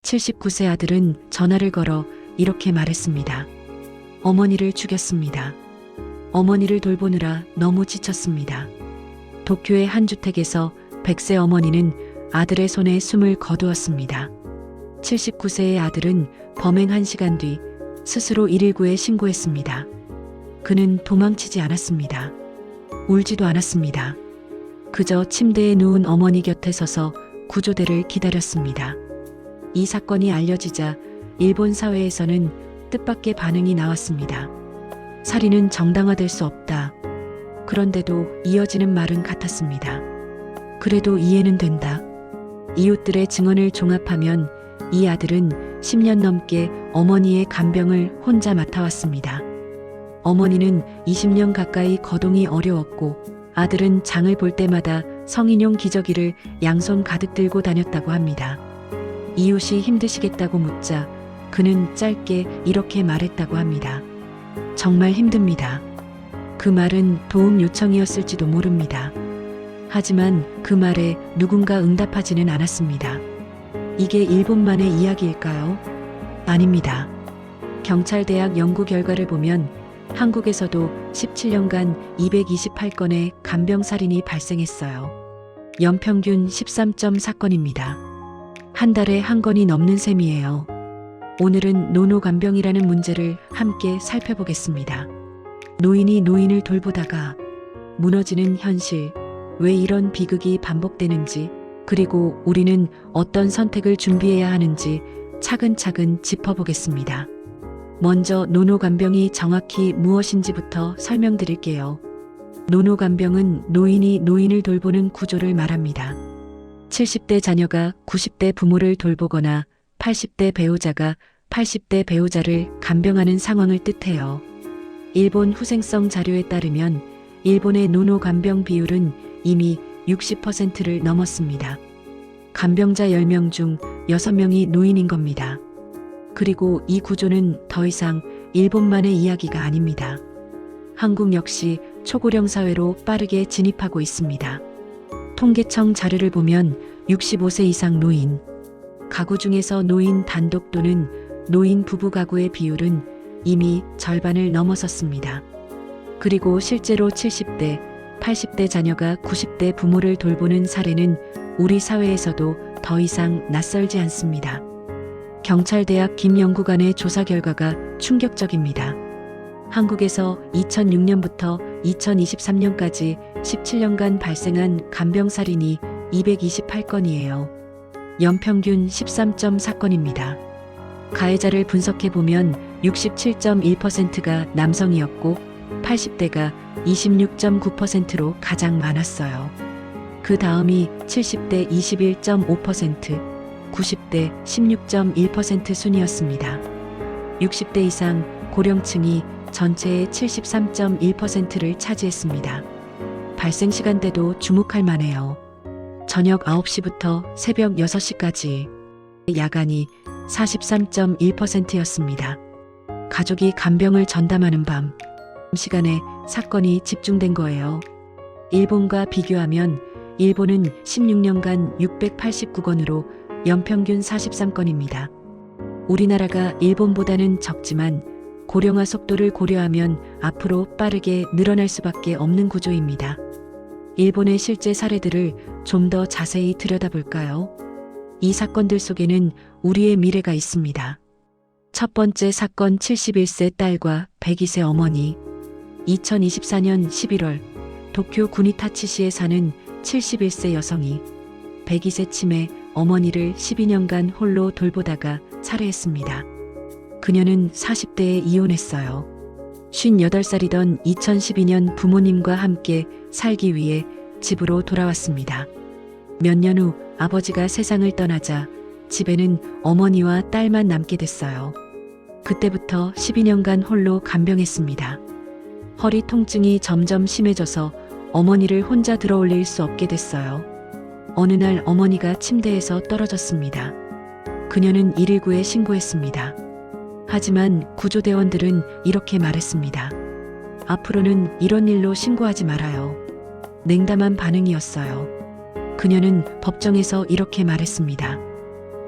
79세 아들은 전화를 걸어 이렇게 말했습니다. 어머니를 죽였습니다. 어머니를 돌보느라 너무 지쳤습니다. 도쿄의 한 주택에서 100세 어머니는 아들의 손에 숨을 거두었습니다. 79세의 아들은 범행 1시간 뒤 스스로 119에 신고했습니다. 그는 도망치지 않았습니다. 울지도 않았습니다. 그저 침대에 누운 어머니 곁에 서서 구조대를 기다렸습니다. 이 사건이 알려지자 일본 사회에서는 뜻밖의 반응이 나왔습니다. 살인은 정당화될 수 없다. 그런데도 이어지는 말은 같았습니다. 그래도 이해는 된다. 이웃들의 증언을 종합하면 이 아들은 10년 넘게 어머니의 간병을 혼자 맡아왔습니다. 어머니는 20년 가까이 거동이 어려웠고 아들은 장을 볼 때마다 성인용 기저귀를 양손 가득 들고 다녔다고 합니다. 이웃이 힘드시겠다고 묻자 그는 짧게 이렇게 말했다고 합니다. 정말 힘듭니다. 그 말은 도움 요청이었을지도 모릅니다. 하지만 그 말에 누군가 응답하지는 않았습니다. 이게 일본만의 이야기일까요? 아닙니다. 경찰대학 연구 결과를 보면 한국에서도 17년간 228건의 간병살인이 발생했어요. 연평균 13.4건입니다. 한 달에 한 건이 넘는 셈이에요. 오늘은 노노간병이라는 문제를 함께 살펴보겠습니다. 노인이 노인을 돌보다가 무너지는 현실, 왜 이런 비극이 반복되는지, 그리고 우리는 어떤 선택을 준비해야 하는지 차근차근 짚어보겠습니다. 먼저 노노간병이 정확히 무엇인지부터 설명드릴게요. 노노간병은 노인이 노인을 돌보는 구조를 말합니다. 70대 자녀가 90대 부모를 돌보거나 80대 배우자가 80대 배우자를 간병하는 상황을 뜻해요. 일본 후생성 자료에 따르면 일본의 노노간병 비율은 이미 60%를 넘었습니다. 간병자 10명 중 6명이 노인인 겁니다. 그리고 이 구조는 더 이상 일본만의 이야기가 아닙니다. 한국 역시 초고령 사회로 빠르게 진입하고 있습니다. 통계청 자료를 보면 65세 이상 노인, 가구 중에서 노인 단독 또는 노인 부부 가구의 비율은 이미 절반을 넘어섰습니다. 그리고 실제로 70대, 80대 자녀가 90대 부모를 돌보는 사례는 우리 사회에서도 더 이상 낯설지 않습니다. 경찰대학 김연구관의 조사 결과가 충격적입니다. 한국에서 2006년부터 2023년까지 17년간 발생한 간병살인이 228건이에요. 연평균 13.4건입니다. 가해자를 분석해보면 67.1%가 남성이었고 80대가 26.9%로 가장 많았어요. 그 다음이 70대 21.5%, 90대 16.1% 순이었습니다. 60대 이상 고령층이 전체의 73.1%를 차지했습니다. 발생 시간대도 주목할 만해요. 저녁 9시부터 새벽 6시까지, 야간이 43.1%였습니다. 가족이 간병을 전담하는 밤 시간에 사건이 집중된 거예요. 일본과 비교하면 일본은 16년간 689건으로 연평균 43건입니다. 우리나라가 일본보다는 적지만 고령화 속도를 고려하면 앞으로 빠르게 늘어날 수밖에 없는 구조입니다. 일본의 실제 사례들을 좀 더 자세히 들여다볼까요? 이 사건들 속에는 우리의 미래가 있습니다. 첫 번째 사건 71세 딸과 102세 어머니. 2024년 11월 도쿄 구니타치시에 사는 71세 여성이 102세 치매 어머니를 12년간 홀로 돌보다가 살해했습니다. 그녀는 40대에 이혼했어요. 58살이던 2012년 부모님과 함께 살기 위해 집으로 돌아왔습니다. 몇 년 후 아버지가 세상을 떠나자 집에는 어머니와 딸만 남게 됐어요. 그때부터 12년간 홀로 간병했습니다. 허리 통증이 점점 심해져서 어머니를 혼자 들어올릴 수 없게 됐어요. 어느 날 어머니가 침대에서 떨어졌습니다. 그녀는 119에 신고했습니다. 하지만 구조대원들은 이렇게 말했습니다. 앞으로는 이런 일로 신고하지 말아요. 냉담한 반응이었어요. 그녀는 법정에서 이렇게 말했습니다.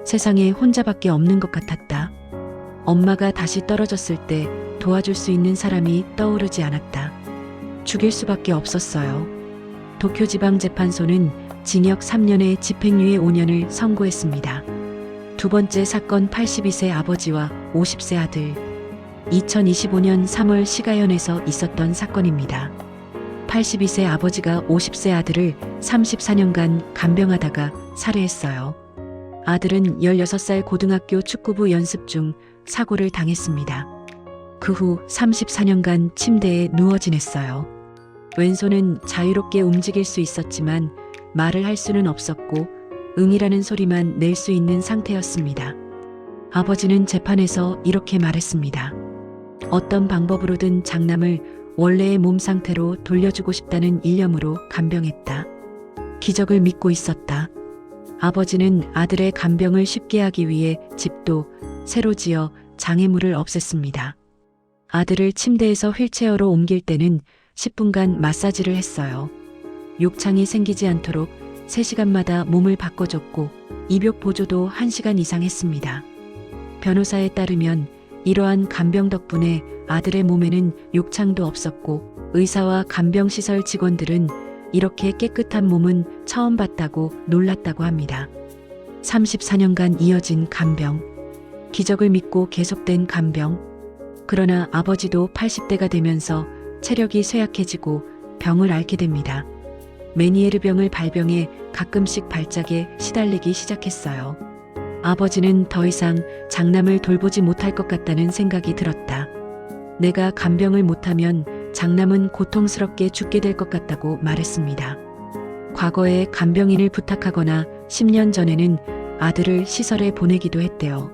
세상에 혼자밖에 없는 것 같았다. 엄마가 다시 떨어졌을 때 도와줄 수 있는 사람이 떠오르지 않았다. 죽일 수밖에 없었어요. 도쿄지방재판소는 징역 3년에 집행유예 5년을 선고했습니다. 두 번째 사건 82세 아버지와 50세 아들. 2025년 3월 시가현에서 있었던 사건입니다. 82세 아버지가 50세 아들을 34년간 간병하다가 살해했어요. 아들은 16살 고등학교 축구부 연습 중 사고를 당했습니다. 그 후 34년간 침대에 누워 지냈어요. 왼손은 자유롭게 움직일 수 있었지만 말을 할 수는 없었고 응이라는 소리만 낼 수 있는 상태였습니다. 아버지는 재판에서 이렇게 말했습니다. 어떤 방법으로든 장남을 원래의 몸 상태로 돌려주고 싶다는 일념으로 간병했다. 기적을 믿고 있었다. 아버지는 아들의 간병을 쉽게 하기 위해 집도 새로 지어 장애물을 없앴습니다. 아들을 침대에서 휠체어로 옮길 때는 10분간 마사지를 했어요. 욕창이 생기지 않도록 3시간마다 몸을 바꿔줬고 입욕 보조도 1시간 이상 했습니다. 변호사에 따르면 이러한 간병 덕분에 아들의 몸에는 욕창도 없었고 의사와 간병시설 직원들은 이렇게 깨끗한 몸은 처음 봤다고 놀랐다고 합니다. 34년간 이어진 간병. 기적을 믿고 계속된 간병. 그러나 아버지도 80대가 되면서 체력이 쇠약해지고 병을 앓게 됩니다. 메니에르병을 발병해 가끔씩 발작에 시달리기 시작했어요. 아버지는 더 이상 장남을 돌보지 못할 것 같다는 생각이 들었다. 내가 간병을 못하면 장남은 고통스럽게 죽게 될 것 같다고 말했습니다. 과거에 간병인을 부탁하거나 10년 전에는 아들을 시설에 보내기도 했대요.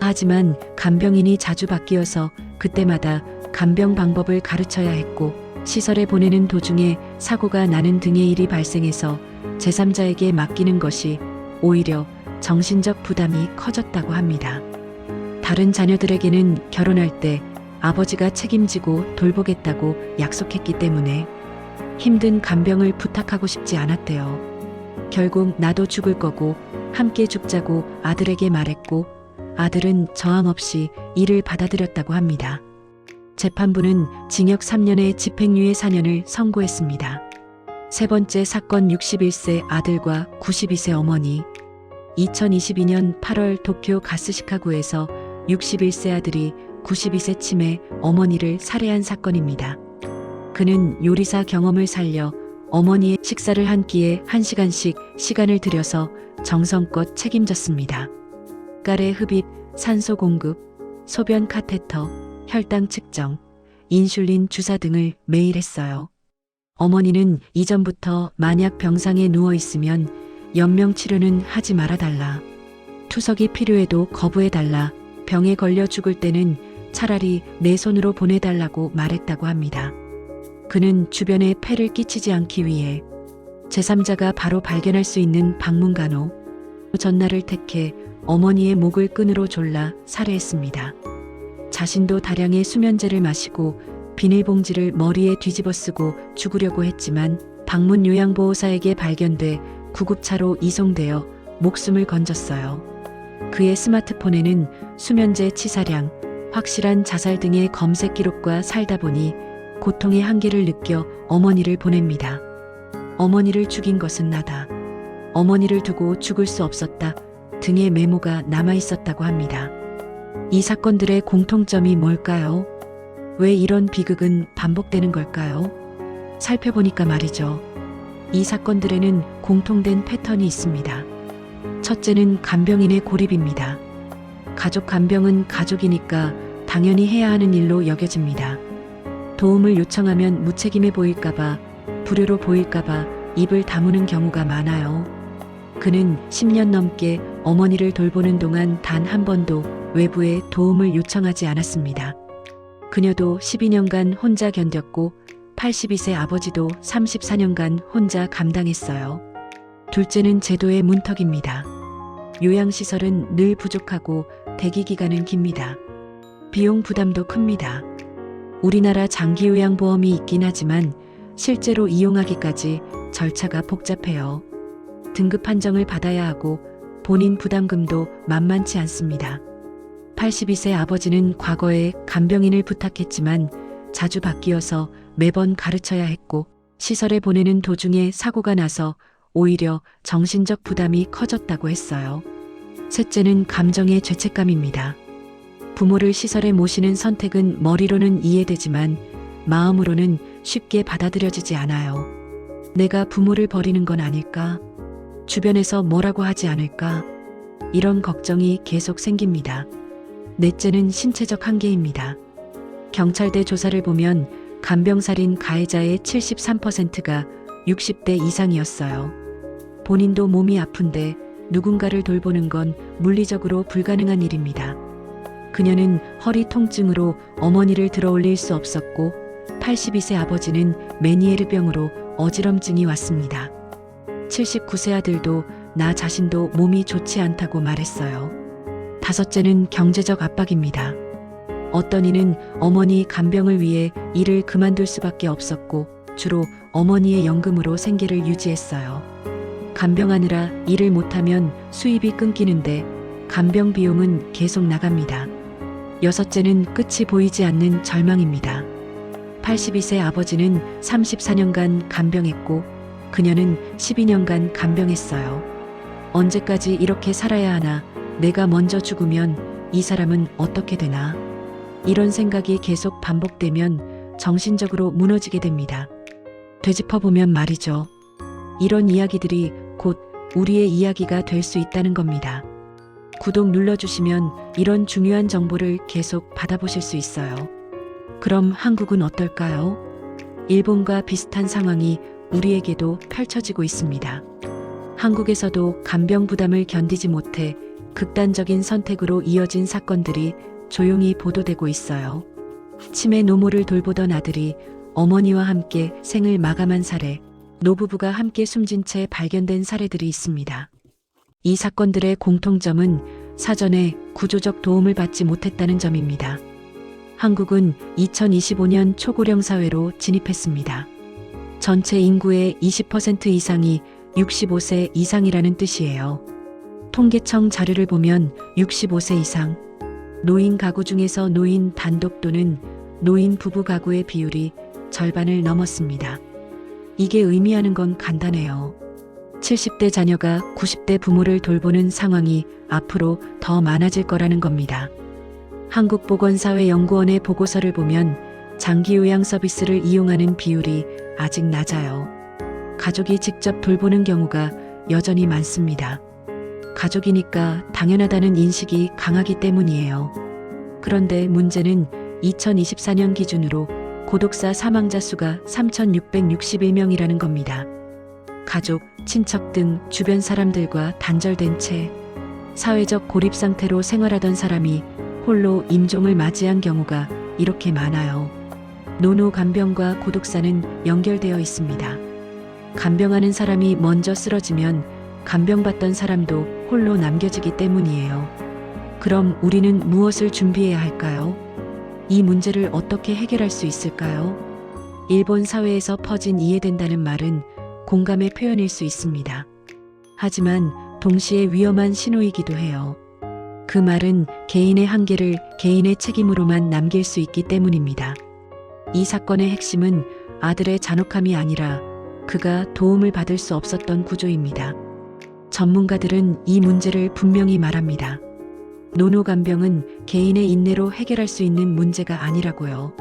하지만 간병인이 자주 바뀌어서 그때마다 간병 방법을 가르쳐야 했고 시설에 보내는 도중에 사고가 나는 등의 일이 발생해서 제3자에게 맡기는 것이 오히려 정신적 부담이 커졌다고 합니다. 다른 자녀들에게는 결혼할 때 아버지가 책임지고 돌보겠다고 약속했기 때문에 힘든 간병을 부탁하고 싶지 않았대요. 결국 나도 죽을 거고 함께 죽자고 아들에게 말했고 아들은 저항 없이 이를 받아들였다고 합니다. 재판부는 징역 3년에 집행유예 4년을 선고했습니다. 세 번째 사건 61세 아들과 92세 어머니. 2022년 8월 도쿄 가스시카고에서 61세 아들이 92세 치매 어머니를 살해한 사건입니다. 그는 요리사 경험을 살려 어머니의 식사를 한 끼에 1시간씩 시간을 들여서 정성껏 책임졌습니다. 가래 흡입, 산소 공급, 소변 카테터, 혈당 측정, 인슐린 주사 등을 매일 했어요. 어머니는 이전부터 만약 병상에 누워 있으면 연명 치료는 하지 말아달라. 투석이 필요해도 거부해달라. 병에 걸려 죽을 때는 차라리 내 손으로 보내달라고 말했다고 합니다. 그는 주변에 폐를 끼치지 않기 위해 제3자가 바로 발견할 수 있는 방문간호 전날을 택해 어머니의 목을 끈으로 졸라 살해했습니다. 자신도 다량의 수면제를 마시고 비닐봉지를 머리에 뒤집어 쓰고 죽으려고 했지만 방문 요양보호사에게 발견돼 구급차로 이송되어 목숨을 건졌어요. 그의 스마트폰에는 수면제 치사량, 확실한 자살 등의 검색 기록과 살다 보니 고통의 한계를 느껴 어머니를 보냅니다. 어머니를 죽인 것은 나다. 어머니를 두고 죽을 수 없었다 등의 메모가 남아 있었다고 합니다. 이 사건들의 공통점이 뭘까요? 왜 이런 비극은 반복되는 걸까요? 살펴보니까 말이죠. 이 사건들에는 공통된 패턴이 있습니다. 첫째는 간병인의 고립입니다. 가족 간병은 가족이니까 당연히 해야 하는 일로 여겨집니다. 도움을 요청하면 무책임해 보일까봐, 불효로 보일까봐 입을 다무는 경우가 많아요. 그는 10년 넘게 어머니를 돌보는 동안 단 한 번도 외부에 도움을 요청하지 않았습니다. 그녀도 12년간 혼자 견뎠고 82세 아버지도 34년간 혼자 감당했어요. 둘째는 제도의 문턱입니다. 요양시설은 늘 부족하고 대기기간은 깁니다. 비용 부담도 큽니다. 우리나라 장기요양보험이 있긴 하지만 실제로 이용하기까지 절차가 복잡해요. 등급 판정을 받아야 하고 본인 부담금도 만만치 않습니다. 82세 아버지는 과거에 간병인을 부탁했지만 자주 바뀌어서 매번 가르쳐야 했고 시설에 보내는 도중에 사고가 나서 오히려 정신적 부담이 커졌다고 했어요. 셋째는 감정의 죄책감입니다. 부모를 시설에 모시는 선택은 머리로는 이해되지만 마음으로는 쉽게 받아들여지지 않아요. 내가 부모를 버리는 건 아닐까? 주변에서 뭐라고 하지 않을까? 이런 걱정이 계속 생깁니다. 넷째는 신체적 한계입니다. 경찰대 조사를 보면 간병살인 가해자의 73%가 60대 이상이었어요. 본인도 몸이 아픈데 누군가를 돌보는 건 물리적으로 불가능한 일입니다. 그녀는 허리 통증으로 어머니를 들어올릴 수 없었고 82세 아버지는 메니에르병으로 어지럼증이 왔습니다. 79세 아들도 나 자신도 몸이 좋지 않다고 말했어요. 다섯째는 경제적 압박입니다. 어떤 이는 어머니 간병을 위해 일을 그만둘 수밖에 없었고 주로 어머니의 연금으로 생계를 유지했어요. 간병하느라 일을 못하면 수입이 끊기는데 간병 비용은 계속 나갑니다. 여섯째는 끝이 보이지 않는 절망입니다. 82세 아버지는 34년간 간병했고 그녀는 12년간 간병했어요. 언제까지 이렇게 살아야 하나? 내가 먼저 죽으면 이 사람은 어떻게 되나? 이런 생각이 계속 반복되면 정신적으로 무너지게 됩니다. 되짚어보면 말이죠. 이런 이야기들이 곧 우리의 이야기가 될 수 있다는 겁니다. 구독 눌러주시면 이런 중요한 정보를 계속 받아보실 수 있어요. 그럼 한국은 어떨까요? 일본과 비슷한 상황이 우리에게도 펼쳐지고 있습니다. 한국에서도 간병 부담을 견디지 못해 극단적인 선택으로 이어진 사건들이 조용히 보도되고 있어요. 치매 노모를 돌보던 아들이 어머니와 함께 생을 마감한 사례, 노부부가 함께 숨진 채 발견된 사례들이 있습니다. 이 사건들의 공통점은 사전에 구조적 도움을 받지 못했다는 점입니다. 한국은 2025년 초고령 사회로 진입했습니다. 전체 인구의 20% 이상이 65세 이상이라는 뜻이에요. 통계청 자료를 보면 65세 이상, 노인 가구 중에서 노인 단독 또는 노인 부부 가구의 비율이 절반을 넘었습니다. 이게 의미하는 건 간단해요. 70대 자녀가 90대 부모를 돌보는 상황이 앞으로 더 많아질 거라는 겁니다. 한국보건사회연구원의 보고서를 보면 장기 요양 서비스를 이용하는 비율이 아직 낮아요. 가족이 직접 돌보는 경우가 여전히 많습니다. 가족이니까 당연하다는 인식이 강하기 때문이에요. 그런데 문제는 2024년 기준으로 고독사 사망자 수가 3,661명이라는 겁니다. 가족, 친척 등 주변 사람들과 단절된 채 사회적 고립 상태로 생활하던 사람이 홀로 임종을 맞이한 경우가 이렇게 많아요. 노노 간병과 고독사는 연결되어 있습니다. 간병하는 사람이 먼저 쓰러지면 간병받던 사람도 홀로 남겨지기 때문이에요. 그럼 우리는 무엇을 준비해야 할까요? 이 문제를 어떻게 해결할 수 있을까요? 일본 사회에서 퍼진 이해된다는 말은 공감의 표현일 수 있습니다. 하지만 동시에 위험한 신호이기도 해요. 그 말은 개인의 한계를 개인의 책임으로만 남길 수 있기 때문입니다. 이 사건의 핵심은 아들의 잔혹함이 아니라 그가 도움을 받을 수 없었던 구조입니다. 전문가들은 이 문제를 분명히 말합니다. 노노간병은 개인의 인내로 해결할 수 있는 문제가 아니라고요.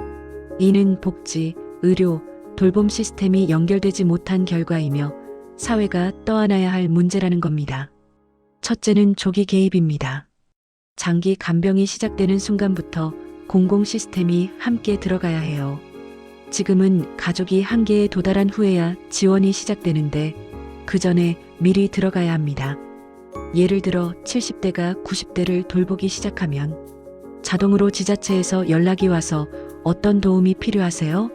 이는 복지, 의료, 돌봄 시스템이 연결되지 못한 결과이며 사회가 떠안아야 할 문제라는 겁니다. 첫째는 조기 개입입니다. 장기 간병이 시작되는 순간부터 공공 시스템이 함께 들어가야 해요. 지금은 가족이 한계에 도달한 후에야 지원이 시작되는데 그 전에 미리 들어가야 합니다. 예를 들어 70대가 90대를 돌보기 시작하면 자동으로 지자체에서 연락이 와서 어떤 도움이 필요하세요?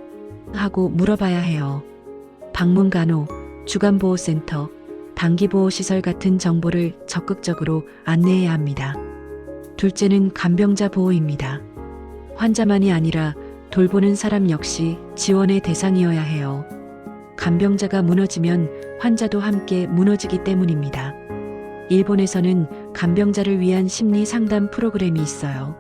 하고 물어봐야 해요. 방문간호, 주간보호센터, 단기보호시설 같은 정보를 적극적으로 안내해야 합니다. 둘째는 간병자 보호입니다. 환자만이 아니라 돌보는 사람 역시 지원의 대상이어야 해요. 간병자가 무너지면 환자도 함께 무너지기 때문입니다. 일본에서는 간병자를 위한 심리 상담 프로그램이 있어요.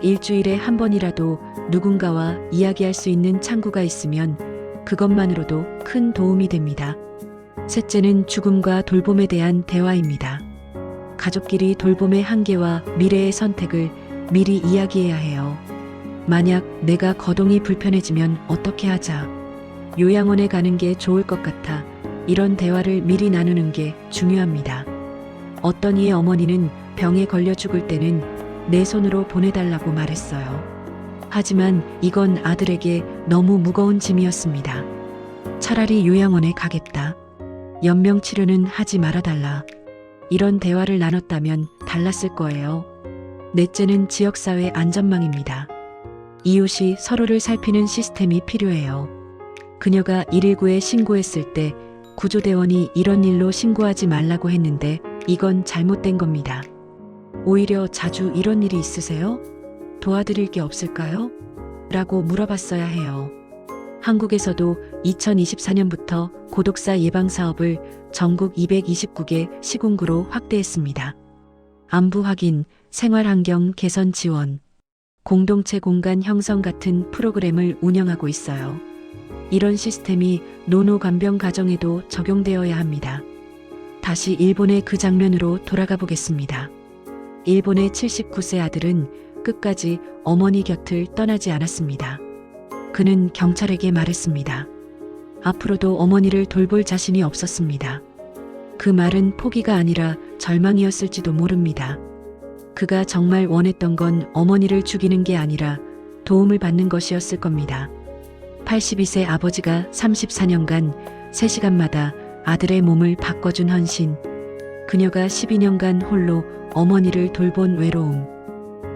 일주일에 한 번이라도 누군가와 이야기할 수 있는 창구가 있으면 그것만으로도 큰 도움이 됩니다. 셋째는 죽음과 돌봄에 대한 대화입니다. 가족끼리 돌봄의 한계와 미래의 선택을 미리 이야기해야 해요. 만약 내가 거동이 불편해지면 어떻게 하자. 요양원에 가는 게 좋을 것 같아. 이런 대화를 미리 나누는 게 중요합니다. 어떤 이의 어머니는 병에 걸려 죽을 때는 내 손으로 보내달라고 말했어요. 하지만 이건 아들에게 너무 무거운 짐이었습니다. 차라리 요양원에 가겠다. 연명 치료는 하지 말아달라. 이런 대화를 나눴다면 달랐을 거예요. 넷째는 지역사회 안전망입니다. 이웃이 서로를 살피는 시스템이 필요해요. 그녀가 119에 신고했을 때 구조대원이 이런 일로 신고하지 말라고 했는데 이건 잘못된 겁니다. 오히려 자주 이런 일이 있으세요? 도와드릴 게 없을까요? 라고 물어봤어야 해요. 한국에서도 2024년부터 고독사 예방 사업을 전국 229개 시군구로 확대했습니다. 안부 확인, 생활환경 개선 지원, 공동체 공간 형성 같은 프로그램을 운영하고 있어요. 이런 시스템이 노노간병 가정에도 적용되어야 합니다. 다시 일본의 그 장면으로 돌아가 보겠습니다. 일본의 79세 아들은 끝까지 어머니 곁을 떠나지 않았습니다. 그는 경찰에게 말했습니다. 앞으로도 어머니를 돌볼 자신이 없었습니다. 그 말은 포기가 아니라 절망이었을지도 모릅니다. 그가 정말 원했던 건 어머니를 죽이는 게 아니라 도움을 받는 것이었을 겁니다. 82세 아버지가 34년간 3시간마다 아들의 몸을 바꿔준 헌신. 그녀가 12년간 홀로 어머니를 돌본 외로움.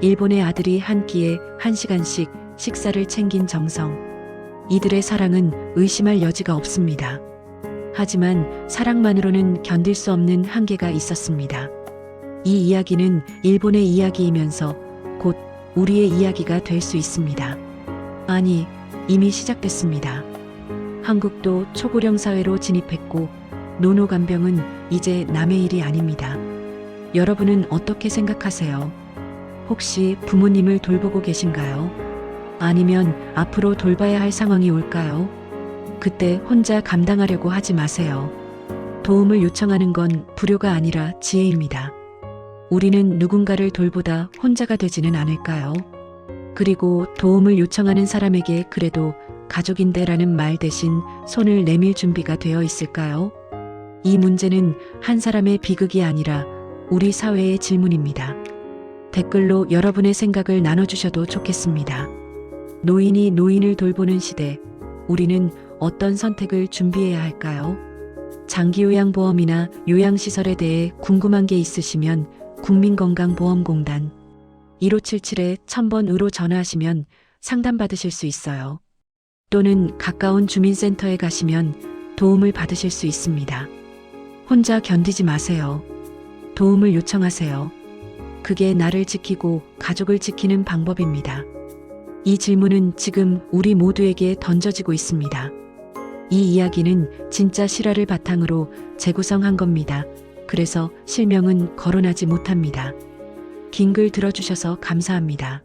일본의 아들이 한 끼에 1시간씩 식사를 챙긴 정성. 이들의 사랑은 의심할 여지가 없습니다. 하지만 사랑만으로는 견딜 수 없는 한계가 있었습니다. 이 이야기는 일본의 이야기이면서 곧 우리의 이야기가 될 수 있습니다. 아니, 이미 시작됐습니다. 한국도 초고령 사회로 진입했고 노노간병은 이제 남의 일이 아닙니다. 여러분은 어떻게 생각하세요? 혹시 부모님을 돌보고 계신가요? 아니면 앞으로 돌봐야 할 상황이 올까요? 그때 혼자 감당하려고 하지 마세요. 도움을 요청하는 건 불효가 아니라 지혜입니다. 우리는 누군가를 돌보다 혼자가 되지는 않을까요? 그리고 도움을 요청하는 사람에게 그래도 가족인데라는 말 대신 손을 내밀 준비가 되어 있을까요? 이 문제는 한 사람의 비극이 아니라 우리 사회의 질문입니다. 댓글로 여러분의 생각을 나눠주셔도 좋겠습니다. 노인이 노인을 돌보는 시대, 우리는 어떤 선택을 준비해야 할까요? 장기요양보험이나 요양시설에 대해 궁금한 게 있으시면 국민건강보험공단 1577-1000번으로 전화하시면 상담받으실 수 있어요. 또는 가까운 주민센터에 가시면 도움을 받으실 수 있습니다. 혼자 견디지 마세요. 도움을 요청하세요. 그게 나를 지키고 가족을 지키는 방법입니다. 이 질문은 지금 우리 모두에게 던져지고 있습니다. 이 이야기는 진짜 실화를 바탕으로 재구성한 겁니다. 그래서 실명은 거론하지 못합니다. 긴 글 들어주셔서 감사합니다.